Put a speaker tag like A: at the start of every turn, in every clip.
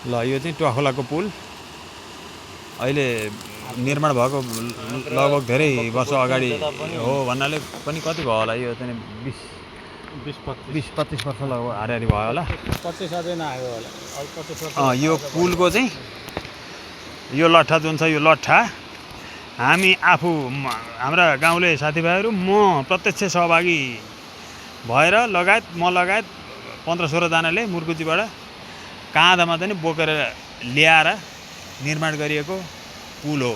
A: ल यो चाहिँ ट्वाखोलाको पुल अहिले निर्माण भएको लगभग धेरै वर्ष अगाडि हो भन्नाले पनि कति भयो होला यो चाहिँ 20-25 वर्ष लगभग हारिहारि भयो होला
B: 25 अझै नआएको होला अब 25 वर्ष
A: यो पुलको चाहिँ यो लट्ठा जुन छ यो लट्ठा हामी आफू हाम्रा गाउँले साथीभाइहरू म प्रत्यक्ष सहभागी भएर लगायत म लगायत 15-16 जनाले मुर्कुजीबाट काँधामा चाहिँ बोकेर ल्याएर निर्माण गरिएको पुल हो।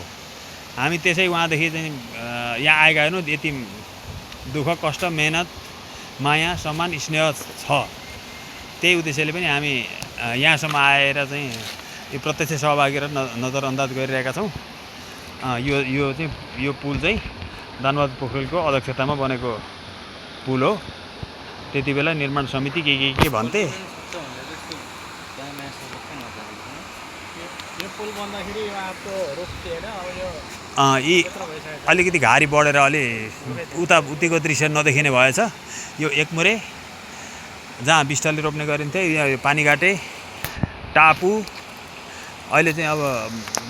A: हामी त्यसै उहाँदेखि चाहिँ यहाँ आएका हेर्नु यति दुःख कष्ट मेहनत माया सम्मान स्नेह छ त्यही उद्देश्यले पनि हामी यहाँसम्म आएर चाहिँ यो प्रत्यक्ष सहभागी र नजरअन्दाज गरिरहेका छौँ। यो चाहिँ यो पुल चाहिँ धनबहादुर पोखरेलको अध्यक्षतामा बनेको पुल हो। त्यति बेला निर्माण समिति के भन्थे यी अलिकति घारी बढेर अलि उतिको दृश्य नदेखिने भएछ। यो एकमुरे जहाँ बिस्टाले रोप्ने गरिन्थ्यो यो पानीघाटे टापु अहिले चाहिँ अब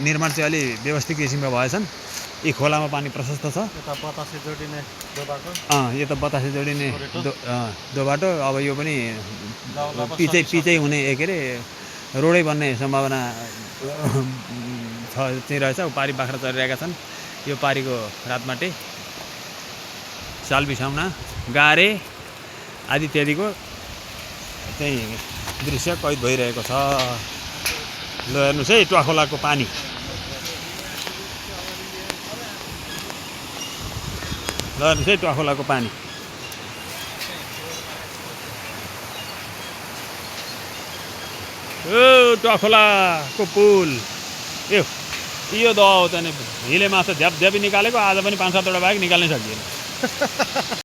A: निर्माण चाहिँ अलि व्यवस्थित किसिमका भएछन्। यी खोलामा पानी प्रशस्त छ। यो त बतासे जोडिने दो बाटो अब यो पनि पिचै हुने के अरे रोडै बन्ने सम्भावना चाहिँ रहेछ। पारी बाख्रा चरिरहेका छन्। यो पारीको रातमाटे साल बिसाउना गारे आदि इत्यादिको चाहिँ दृश्य कैद भइरहेको छ। ल हेर्नुहोस् है ट्वाखोलाको पानी ल हेर्नुहोस् है ट्वाखोलाको पानी ओ ट्वाखोलाको पुल यो दह हो त नि हिले माछा झ्याप झ्यापी निकालेको आज पनि 5-7 वटा बाहेक निकाल्नै सकिएन।